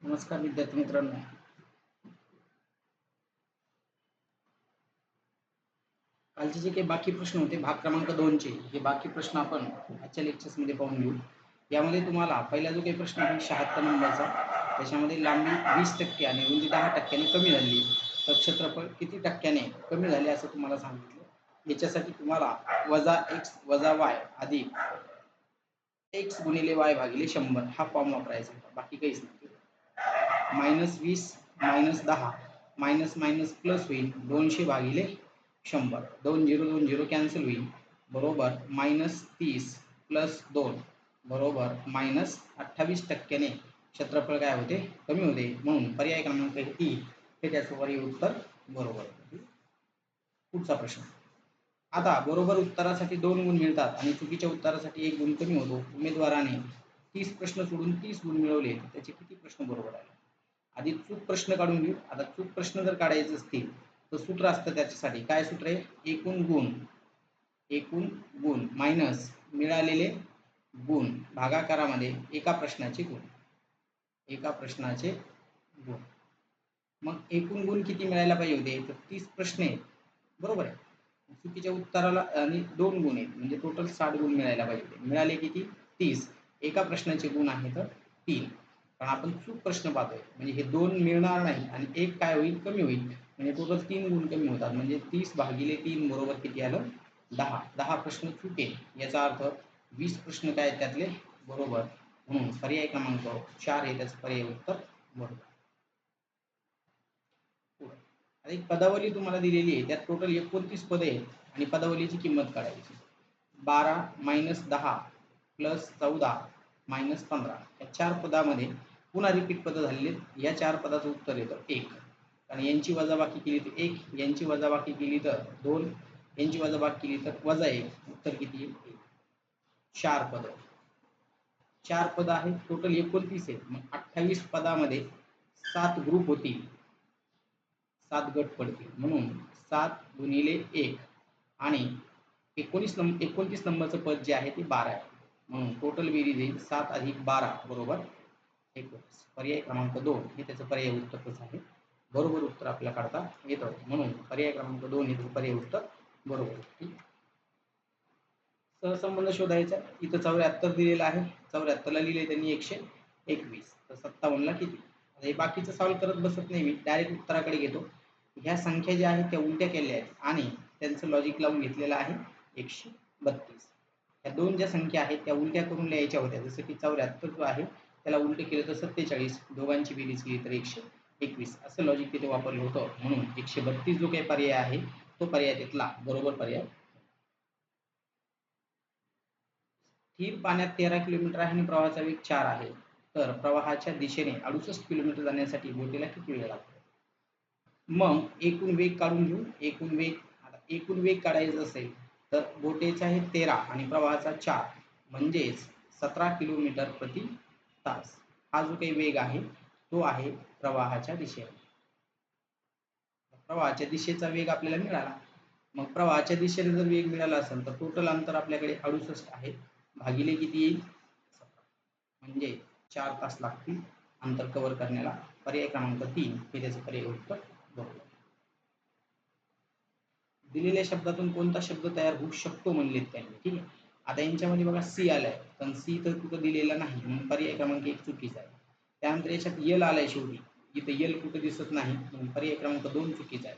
नमस्कार विद्यार्थी मित्रांनो. कालचे जे काही बाकी प्रश्न होते भाग क्रमांक 2 चे हे बाकी प्रश्न आपण आजच्या लेक्चर्स मध्ये पाहून घेऊ. यामध्ये तुम्हाला पहिला जो काही प्रश्न आहे 76 नंबरचा, त्याच्यामध्ये लांबी 20% आणि रुंदी 10% कमी झाली, तर क्षेत्रफळ किती टक्क्याने कमी झाले असं तुम्हाला सांगितलं. याच्यासाठी तुम्हाला -x - y अधिक x गुणिले y भागिले 100 हा फॉर्म वापरायचा, बाकी काहीच नाही. -20 -10 मायनस मायनस प्लस होईल 200 भागिले 100, 2 0 कॅन्सल होईल, बरोबर -30 प्लस 2 बरोबर -28% क्षेत्रफळ काय होते, कमी होते. म्हणून पर्याय क्रमांक E हे त्याचं पर्याय उत्तर बरोबर. पुढचा प्रश्न. आता बरोबर उत्तरासाठी 2 गुण मिळतात आणि चुकीच्या उत्तरासाठी 1 गुण कमी होतो. उमेदवाराने 30 प्रश्न सोडून 30 गुण मिळवले, त्याचे किती प्रश्न बरोबर आले? आधी चूक प्रश्न काढून घेऊ. आता चूक प्रश्न जर काढायचे असतील तर सूत्र असतं त्याच्यासाठी. काय सूत्र आहे? एकूण गुण मायनस मिळालेले गुण भागाकारामध्ये एका प्रश्नाचे गुण. मग एकूण गुण किती मिळायला पाहिजे होते? तर 30 प्रश्न आहेत, बरोबर आहे. चुकीच्या उत्तराला आणि 2 गुण आहेत, म्हणजे टोटल 60 गुण मिळायला पाहिजे. मिळाले किती? 30. एका प्रश्नाचे गुण आहेत 3. कारण आपण चूक प्रश्न पाहतोय, म्हणजे हे 2 मिळणार नाही आणि 1 काय होईल? कमी होईल, म्हणजे टोटल 3 गुण कमी होतात. म्हणजे 30 भागिले 3 बरोबर किती आलं? 10. 10 प्रश्न चूक आहे, याचा अर्थ 20 प्रश्न काय आहेत त्यातले बरोबर. म्हणून पर्याय क्रमांक 4 हे त्याचं पर्याय उत्तर बरोबर. आता एक पदावली तुम्हाला दिलेली आहे, त्यात टोटल 29 पदे आहेत आणि पदावलीची किंमत काढायची. 12 - 10 प्लस 14 - 15 या 4 पदामध्ये पुन्हा रिपीट पद झालेले. या 4 पदाचं उत्तर येतं 1. आणि यांची वजाबाकी केली तर 1, यांची वजाबाकी केली तर 2, यांची वजाबाकी केली तर -1. उत्तर किती येईल? 4 पद. 4 पद आहेत, टोटल 29 आहेत. मग 28 पदामध्ये 7 ग्रुप होतील, 7 गट पडतील. म्हणून 7 गुणिले 1 आणि 29 नंबरचं पद जे आहे ते 12 आहे. म्हणून टोटल बेरीज येईल 7 अधिक 12 बरोबर 19. पर्याय क्रमांक 2 हे त्याचं पर्याय उत्तर कसं आहे? बरोबर उत्तर आपल्याला काढता येतं. म्हणून पर्याय क्रमांक 2 हे त्याचं पर्याय उत्तर बरोबर. ठीक. सहसंबंध शोधायचा. इथं 74 दिलेला आहे, 74 ला लिहिले त्यांनी 121, तर 57 ला किती? हे बाकीचं सॉल्व्ह करत बसत नाही मी, डायरेक्ट उत्तराकडे घेतो. ह्या संख्या ज्या आहेत त्या उलट्या केल्या आहेत आणि त्यांचं लॉजिक लावून घेतलेलं आहे 132. या 2 ज्या संख्या आहेत त्या उलट्या करून लिहायच्या होत्या. जसं की 74 जो आहे त्याला उलटे केलं तर 47, दोघांची बेरीज केली तर 121, असं लॉजिक तिथे वापरलं होतं. म्हणून 132 जो काही पर्याय आहे तो पर्याय तिथला बरोबर पर्याय. स्थिर पाण्यात 13 किलोमीटर आहे आणि प्रवाहाचा वेग 4 आहे, तर प्रवाहाच्या दिशेने 68 किलोमीटर जाण्यासाठी बोटीला किती वेळ लागतो? मग एकूण वेग काढून घेऊ. एकूण वेग काढायचा असेल तर बोटीचा आहे 13 आणि प्रवाहाचा 4, म्हणजेच 17 किलोमीटर प्रति तास. हा जो काही वेग आहे तो आहे प्रवाहाच्या दिशेने. प्रवाहाच्या दिशेचा वेग आपल्याला मिळाला. मग प्रवाहाच्या दिशेने जर वेग मिळाला असेल तर टोटल अंतर आपल्याकडे 68 आहे, भागिले किती येईल? 17, म्हणजे 4 तास लागतील अंतर कव्हर करण्याला. पर्याय क्रमांक 3 हे त्याचं पर्याय उत्तर बरोबर. दिलेल्या शब्दातून कोणता शब्द तयार होऊ शकतो म्हणलेत त्यांनी. ठीक आहे. आता यांच्यामध्ये बघा सी आलाय, पण सी तर कुठं दिलेला नाही, म्हणून पर्याय क्रमांक 1 चुकीचा आहे. त्यानंतर याच्यात यल आलाय शेवटी, इथं यल कुठं दिसत नाही, म्हणून पर्याय क्रमांक 2 चुकीचा आहे.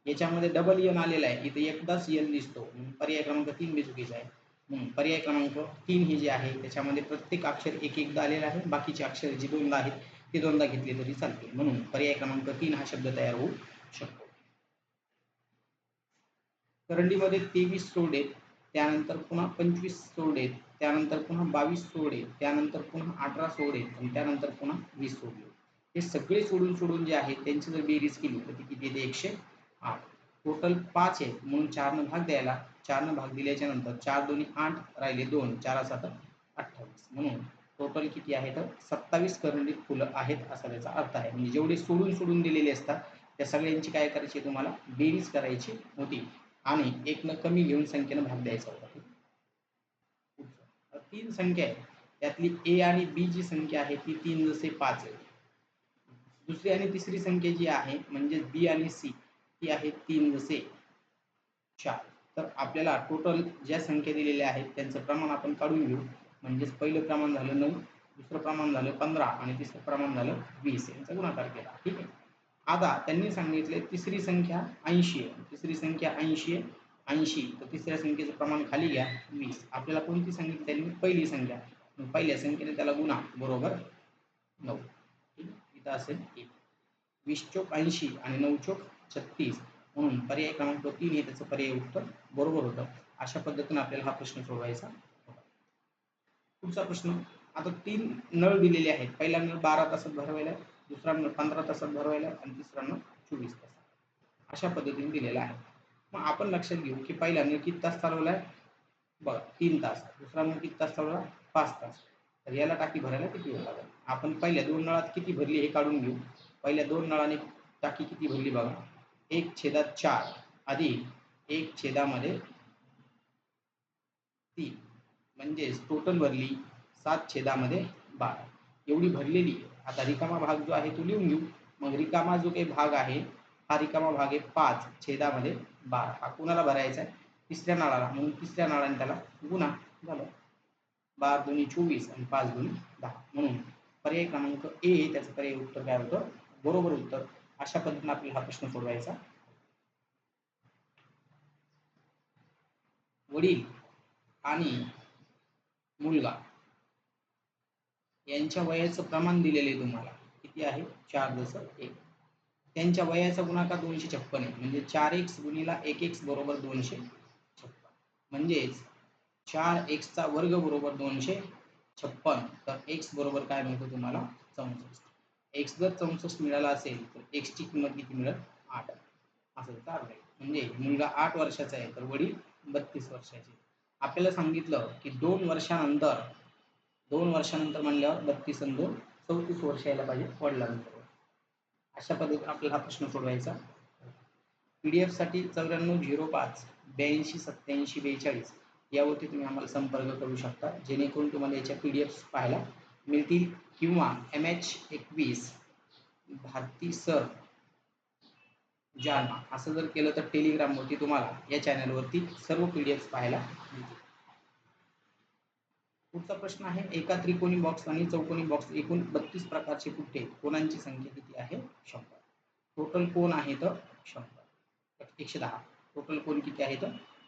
याच्यामध्ये डबल एन आलेला आहे, इथं एकदाच यल दिसतो, म्हणून पर्याय क्रमांक 3 बी चुकीचा आहे. म्हणून पर्याय क्रमांक 3 हे जे आहे त्याच्यामध्ये प्रत्येक अक्षर एक एकदा आलेला आहे, बाकीचे अक्षर जे दोनदा आहेत ते दोनदा घेतले तरी चालतील. म्हणून पर्याय क्रमांक 3 हा शब्द तयार होऊ शकतो. करंडीमध्ये 23 सोडे, त्यानंतर पुन्हा 25 सोडे, त्यानंतर पुन्हा 22 सोडे, त्यानंतर पुन्हा 18 सोडे आणि त्यानंतर पुन्हा 20 सोडले. हे सगळे सोडून जे आहे त्यांची जर बेरीज केली तर ती किती येते? 108. टोटल 5 आहेत, म्हणून 4 न भाग द्यायला, 4 न भाग दिल्याच्या नंतर 4 दोन्ही 8 राहिले 2, 4 7 28. म्हणून टोटल किती आहे तर 27 करंडीत फुलं आहेत असा त्याचा अर्थ आहे. म्हणजे जेवढे सोडून दिलेले असतात त्या सगळ्यांची काय करायची, तुम्हाला बेरीज करायची होती आणि 1 न कमी घेऊन संख्येनं भाग द्यायचा होता. 3 संख्या आहे, त्यातली ए आणि बी जी संख्या आहे ती 3 जसे 5 आहे. दुसरी आणि तिसरी संख्या जी आहे म्हणजे बी आणि सी ती आहे 3 जसे 4. तर आपल्याला टोटल ज्या संख्या दिलेल्या आहेत त्यांचं प्रमाण आपण काढून घेऊ. म्हणजेच पहिलं प्रमाण झालं 9, दुसरं प्रमाण झालं 15 आणि तिसरं प्रमाण झालं 20 यांचा गुणाकार केला. ठीक आहे. आता त्यांनी सांगितले तिसरी संख्या 80 आहे. तिसरी संख्या 80 आहे. 80 तर तिसऱ्या संख्येचं प्रमाण खाली घ्या 20. आपल्याला कोणती सांगितली त्यांनी? पहिली संख्या. मग पहिल्या संख्येने त्याला गुणा बरोबर 9. ठीक आहे. इथं असेल 1. 20 चोक 80 आणि 9 चोक 36 म्हणून पर्याय क्रमांक 3 हे त्याचं पर्याय उत्तर बरोबर होतं. अशा पद्धतीने आपल्याला हा प्रश्न सोडवायचा होता. पुढचा प्रश्न. आता 3 नळ दिलेले आहेत. पहिला नळ 12 तासात भरवायला आहे, दुसरा नळ 15 तासात भरवायला आहे आणि तिसरा नळ 24 तासात. अशा पद्धतीने दिलेला आहे. मग आपण लक्षात घेऊ की पहिला नळ किती तास चालवलाय? बघा 3 तास. दुसरा नळ किती तास चालवला? 5 तास. तर याला टाकी भरायला किती वेळ लागेल? आपण पहिल्या 2 नळात किती भरली हे काढून घेऊ. पहिल्या 2 नळाने टाकी किती भरली बघा. 1/4 अधिक 1/3 म्हणजेच टोटल भरली 7/12 एवढी भरलेली. आता रिकामा भाग जो आहे तो लिहून घेऊ. मग रिकामा जो काही भाग आहे हा रिकामा भाग आहे 5/12. हा कोणाला भरायचा आहे? तिसऱ्या नळाला. म्हणून तिसऱ्या नळाने त्याला गुणा झालं. 12 दुनी 24 आणि 5 दुनी 10 म्हणून पर्याय क्रमांक ए त्याचं पर्याय उत्तर काय होतं? बरोबर उत्तर. अशा पद्धतीने आपल्याला हा प्रश्न सोडवायचा. वडील आणि मुलगा यांच्या वयाचं प्रमाण दिलेले आहे तुम्हाला. किती आहे? 4:1. त्यांच्या वयाचा गुणाकार 256 आहे. म्हणजे 4x गुणिला 1x बरोबर 256. म्हणजेच 4x वर्ग बरोबर 256. तर x बरोबर काय मिळतं तुम्हाला? 64. x जर 64 मिळाला असेल तर x ची किंमत किती मिळेल? 8. असं त्याचा अर्थ आहे. म्हणजे मुलगा 8 वर्षाचा आहे तर वडील 32 वर्षाचे. आपल्याला सांगितलं की 2 वर्षानंतर म्हणल्यावर 32 आणि 2 34 वर्ष यायला पाहिजे वडिलांनंतर. अशा पद्धतीने आपल्याला हा प्रश्न सोडवायचा. PDF साठी 9405 82 87 42 यावरती तुम्ही आम्हाला संपर्क करू शकता. जेणेकरून तुम्हाला याच्या PDF पाहायला मिळतील किंवा MH21 भारती सर जालना असं जर केलं तर टेलिग्रामवरती तुम्हाला या चॅनलवरती सर्व PDF पाहायला मिळतील. पुढचा प्रश्न आहे एका त्रिकोणी बॉक्स आणि चौकोनी बॉक्स एकूण 32 प्रकारचे पुठ्ठे कोणांची संख्या किती आहे? 100. टोटल कोण आहेत? 100. 110. टोटल कोण किती आहेत?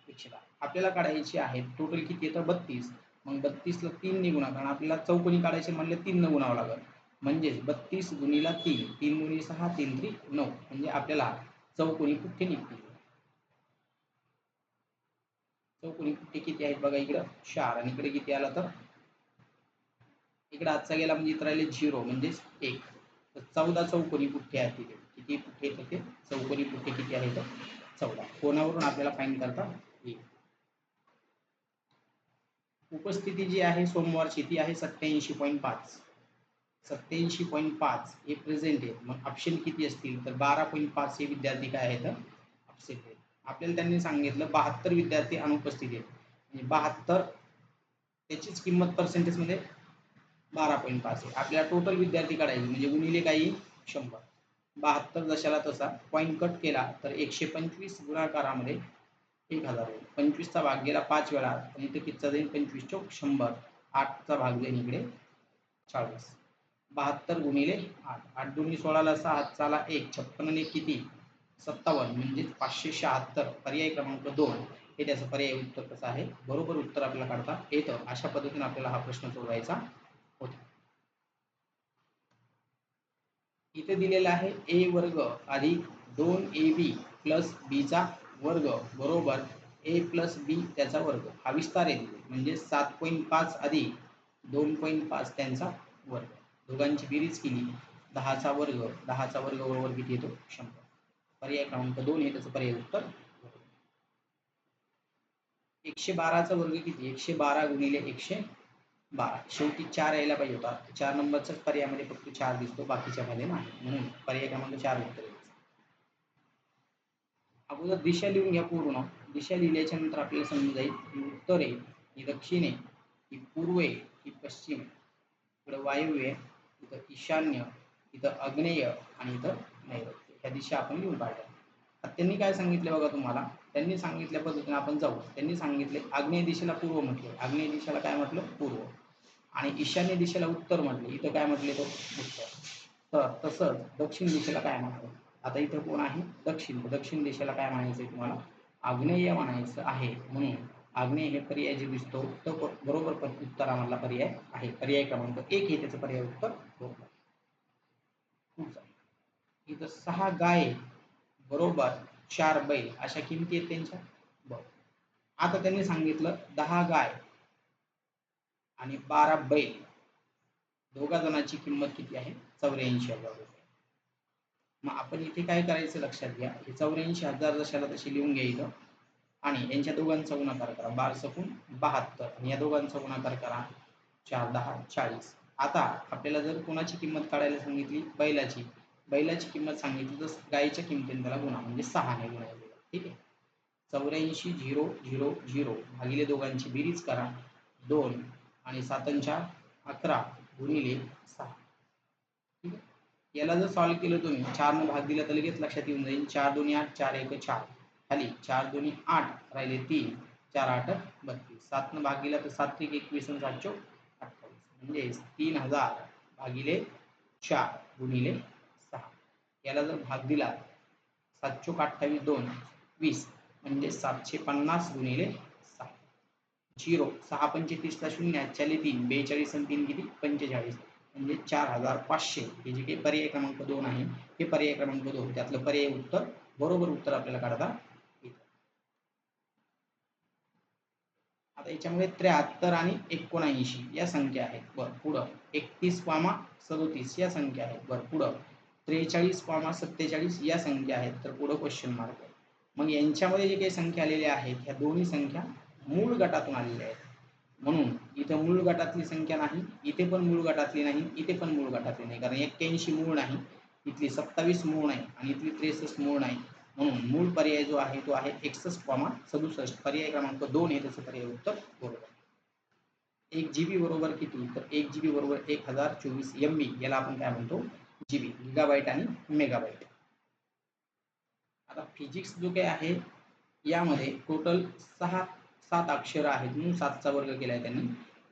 110. आपल्याला काढायचे आहेत टोटल किती येतं? 32. मग 32 ला 3 ने गुणा, कारण आपल्याला चौकोनी काढायचे म्हणले 3 ने गुणावं लागेल. म्हणजेच 32 गुणिला 3 3 गुणी 6 3 त्रिक 9 म्हणजे आपल्याला चौकोनी पुठ्ठे निघतील. चौकोनी पुठ्ठे किती आहेत बघा. इकडं 4 आणि इकडे किती आला तर इकडे आजचा गेला म्हणजे इथं राहिले 0 म्हणजेच 1. तर 14 चौकोनी पुठ्ठे आहेत तिथे. किती पुठ्ठे आहेत ते? चौकोनी पुठ्ठे किती आहेत? 14. कोणावरून आपल्याला फाइंड करता येईल. उपस्थिती जी आहे सोमवारची ती आहे 87.5. 87.5 हे प्रेझेंट आहे. मग ऑप्शन किती असतील तर 12.5 हे विद्यार्थी काय आहेत? अपसेंट आहेत. आपल्याला त्यांनी सांगितलं 72 विद्यार्थी अनुपस्थित आहेत. म्हणजे 72 त्याचीच किंमत पर्सेंटेजमध्ये 12.5 आहे. आपल्याला टोटल विद्यार्थी काढायचे म्हणजे गुणिले काही 100. 72 जशाला तसा पॉईंट कट केला तर 125 गुणाकारामध्ये 1000 होईल. 25 चा भाग गेला 5 वेळा आणि इथे कितीचा जाईल? 25 चोक 100. 8 चा भाग जाईल इकडे 40. 72 गुणिले 8. 8 दुनी 16 ला 6 चाला 1 56 आणि किती? 57 म्हणजे 576. पर्याय क्रमांक 2 हे त्याचं पर्याय उत्तर कसं आहे? बरोबर उत्तर आपल्याला काढता येतं. अशा पद्धतीने आपल्याला हा प्रश्न सोडवायचा होता. इथे दिलेला आहे a वर्ग अधिक 2ab प्लस b चा वर्ग बरोबर a प्लस b त्याचा वर्ग. हा विस्तार आहे तिथे म्हणजे 7.5 अधिक 2.5 त्यांचा वर्ग. दोघांची बेरीज केली 10 चा वर्ग. 10 चा वर्ग बरोबर किती येतो? 100. पर्याय क्रमांक 2 हे त्याचं पर्याय उत्तर. 112 चा वर्ग किती? 112 गुणिले 112. शेवटी 4 यायला पाहिजे होता. 4 नंबरच्याच पर्यायामध्ये फक्त 4 दिसतो, बाकीच्या मध्ये नाही. म्हणून पर्याय क्रमांक 4 उत्तर येईल. अगोदर दिशा लिहून घ्या पूर्ण. दिशा लिहिल्याच्या नंतर आपल्याला समजून जाईल की उत्तर आहे, ही दक्षिण आहे, ही पूर्व आहे, ही पश्चिम आहे. इकडे वायव्य आहे, इथं ईशान्य, इथं आग्नेय आणि इथं नैऋत्य, ह्या दिशा आपण लिहून काढल्या. आता त्यांनी काय सांगितले बघा तुम्हाला, त्यांनी सांगितल्या पद्धतीने आपण जाऊ. त्यांनी सांगितले आग्नेय दिशेला पूर्व म्हटले, आग्नेय दिशेला काय म्हटलं पूर्व, आणि ईशान्य दिशेला उत्तर म्हटले, इथं काय म्हटले तो उत्तर. तर तसंच दक्षिण दिशेला काय म्हटलं, आता इथं कोण आहे दक्षिण, दक्षिण दिशेला काय म्हणायचं आहे तुम्हाला आग्नेय म्हणायचं आहे. म्हणून आग्नेय हे पर्याय जे दिसतो तो बरोबर उत्तरामधला पर्याय आहे, पर्याय क्रमांक 1 हे त्याचं पर्याय उत्तर बरोबर. पुढचा, इथं 6 गाय बरोबर 4 बैल अशा किमती आहेत त्यांच्या. बरं, आता त्यांनी सांगितलं 10 गाय आणि 12 बैल दोघा जणांची किंमत किती आहे 84,000 रुपये. मग आपण इथे काय करायचं लक्षात घ्या, हे 84,000 जशाला तशी लिहून घ्यायचं आणि यांच्या दोघांचा गुणाकार करा, 12 सकून 72 आणि या दोघांचा गुणाकार करा 4 10 40. आता आपल्याला जर कोणाची किंमत काढायला सांगितली बैलाची किंमत सांगितली तर गायीच्या किमतीने त्याला गुणा, म्हणजे 6 ने गुणायचं. ठीक आहे, 84,000 भागिले दोघांची बेरीज करा 2 आणि 7 11 गुणिले 6. ठीक आहे, याला जर सॉल्व्ह केलं तुम्ही 4 ने भाग दिला तर लगेच लक्षात येऊन जाईल. 4 2 8 4 1 4 खाली 4 2 8 राहिले 3 4 8 32. 7 ने भाग दिला तर 7 3 21 आणि 7 4 28, म्हणजे 3000 भागिले 4 गुणिले 6. याला जर भाग दिला 7 4 28 2 20 म्हणजे 750 गुणिले 6. 0 6 35 ला 0 4 3 42 आणि 3 किती 45, म्हणजे 4500 हे जे काही पर्याय क्रमांक 2 आहे हे पर्याय क्रमांक 2 त्यातलं पर्याय उत्तर बरोबर उत्तर आपल्याला काढता येतं. आता याच्यामध्ये 73 आणि 79 या संख्या आहेत. बरं, पुढं 31,37 या संख्या आहेत. बरं, पुढं 43,47 या संख्या आहेत. तर पुढं क्वेश्चन मार्क आहे. मग यांच्यामध्ये जे काही संख्या आलेल्या आहेत ह्या दोन्ही संख्या मूळ गटातून आलेल्या आहेत. म्हणून इथं मूळ गटातली संख्या नाही, इथे पण मूळ गटातली नाही, इथे पण मूळ गटातली नाही, कारण 81 मूळ नाही, इथली 27 मूळ नाही आणि इथली 63 मूळ नाही. म्हणून मूळ पर्याय जो आहे तो आहे 61,67. पर्याय क्रमांक 2 हे त्याचं पर्याय उत्तर बरोबर. 1 GB बरोबर किती, तर 1 GB बरोबर 1024 MB, याला आपण काय म्हणतो GB, गिगाबाईट आणि मेगाबाईट. आता फिजिक्स जो काही आहे यामध्ये टोटल 7 अक्षरं आहेत, म्हणून 7चा वर्ग केलाय त्यांनी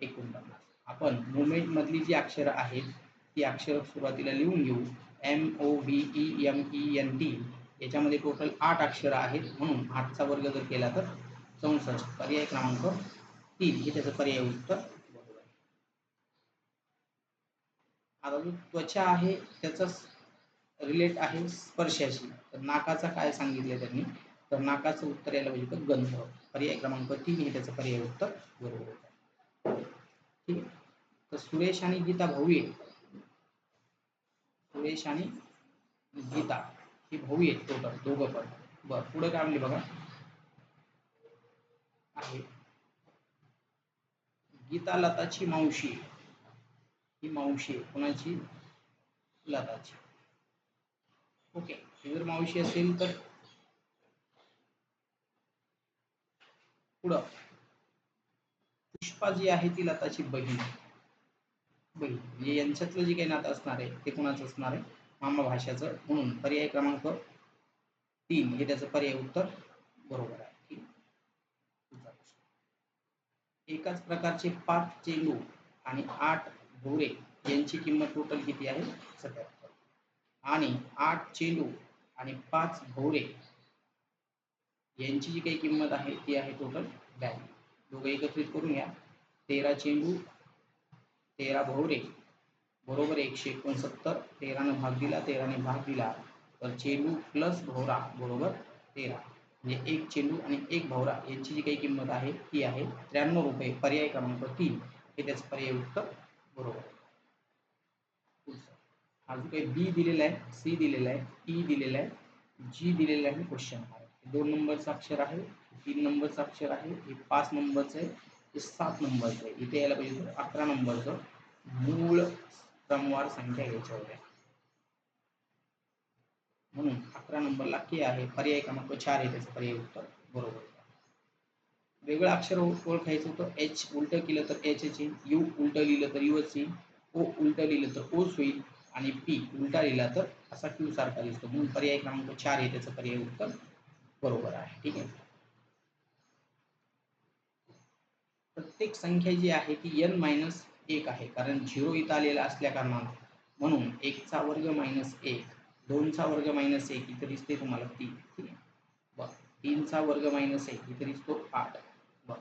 49. आपण मुवमेंट मधली जी अक्षरं आहेत ती अक्षरं सुरुवातीला लिहून घेऊ. MOVEMENT याच्यामध्ये टोटल 8 अक्षरं आहेत, म्हणून 8चा वर्ग जर केला तर 64. पर्याय क्रमांक 3 हे त्याचं पर्याय उत्तर बरोबर आहे. आता जो त्वचा आहे त्याचा रिलेट आहे स्पर्शाशी, तर नाकाचा काय सांगितलं त्यांनी, तर नाकाचं उत्तर यायला पाहिजे तर गंध. पर्याय क्रमांक 3 हे त्याचं पर्याय उत्तर बरोबर आहे. ठीक आहे, तर सुरेश आणि गीता भाऊ आहेत, सुरेश आणि गीता ही भाऊ आहेत टोटल दोघं पण. बरं, पुढे काय म्हणले बघा, आहे गीता लताची मावशी, ही मावशी आहे कोणाची, लताची. ओके, जर मावशी असेल तर पुढं पुष्पा जी आहे ती लताची बहीण, म्हणजे यांच्यातलं जे काही नातं असणार आहे ते कोणाचं असणार आहे, मामा भाषाचं. म्हणून पर्याय क्रमांक 3 हे त्याचं पर्याय उत्तर बरोबर आहे. ठीक आहे, एकाच प्रकारचे 5 चेंडू आणि 8 भोवरे यांची किंमत टोटल किती आहे 77, आणि 8 चेंडू आणि 5 भोवरे यांची जी काही किंमत आहे ती आहे टोटल 42. दोघं एकत्रित करून घ्या, 13 चेंडू 13 भोवरे बरोबर 169. 13 ने भाग दिला, 13 ने भाग दिला तर चेंडू प्लस भोवरा बरोबर 13, म्हणजे 1 चेंडू आणि 1 भोवरा यांची जी काही किंमत आहे ती आहे 93 रुपये. पर्याय क्रमांक 3 हे त्याचं पर्याय उत्तर बरोबर आहे. हा जो काही बी दिलेला आहे, सी दिलेला आहे, ई दिलेला आहे, जी दिलेला आहे, क्वेश्चन मार्क. 2 नंबरचं अक्षर आहे, 3 नंबरचं अक्षर आहे, हे 5 नंबरचं आहे, हे 7 नंबरचं आहे. इथे यायला पाहिजे 11 नंबरचं मूळ क्रमवार संख्या घ्यायच्या होत्या, म्हणून 11 नंबरला के आहे. पर्याय क्रमांक 4 आहे त्याचं पर्याय उत्तर बरोबर. वेगळं अक्षर ओळखायचं होतं, एच उलट केलं तर एच येईल, यू उलट लिहिलं तर यूच येईल, ओ उलट लिहिलं तर ओच होईल, आणि पी उलटा लिहिला तर असा क्यू सारखा दिसतो, म्हणून पर्याय क्रमांक 4 हे त्याचं पर्याय उत्तर बरोबर आहे. ठीक आहे. प्रत्येक संख्या जी आहे ती n मायनस 1 आहे, कारण 0 इथं आलेला असल्या कारणानं, म्हणून 1 चा वर्ग मायनस 1, 2 चा वर्ग मायनस 1 इथं दिसते तुम्हाला 3. ठीक आहे. बरं, 3 चा वर्ग मायनस 1 इथं दिसतो 8. बरं,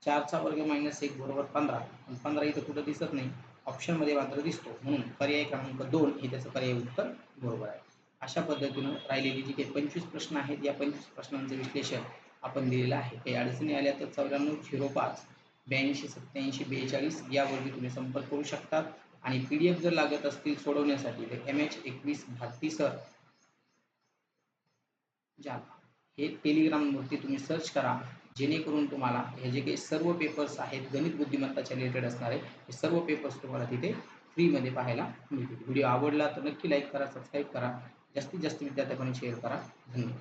4 चा वर्ग मायनस 1 बरोबर 15, पण 15 इथं कुठं दिसत नाही, ऑप्शनमध्ये मात्र दिसतो, म्हणून पर्याय क्रमांक 2 हे त्याचं पर्याय उत्तर बरोबर आहे. अशा पद्धतीनं राहिलेली जी काही 25 प्रश्न आहेत, या 25 प्रश्नांचं विश्लेषण आपण दिलेलं आहे. काही अडचणी आल्या तर 9405 82 87 42 यावरती तुम्ही संपर्क करू शकता. आणि PDF जर लागत असतील सोडवण्यासाठी तर MH21 भारती सर जावा हे टेलिग्रामवरती तुम्ही सर्च करा, जेणेकरून तुम्हाला हे जे काही सर्व पेपर्स आहेत गणित बुद्धिमत्ताच्या रिलेटेड असणारे हे सर्व पेपर्स तुम्हाला तिथे फ्रीमध्ये पाहायला मिळतील. व्हिडिओ आवडला तर नक्की लाईक करा, सबस्क्राईब करा, जास्तीत जास्त विद्यार्थ्यांपर्यंत शेअर करा. धन्यवाद.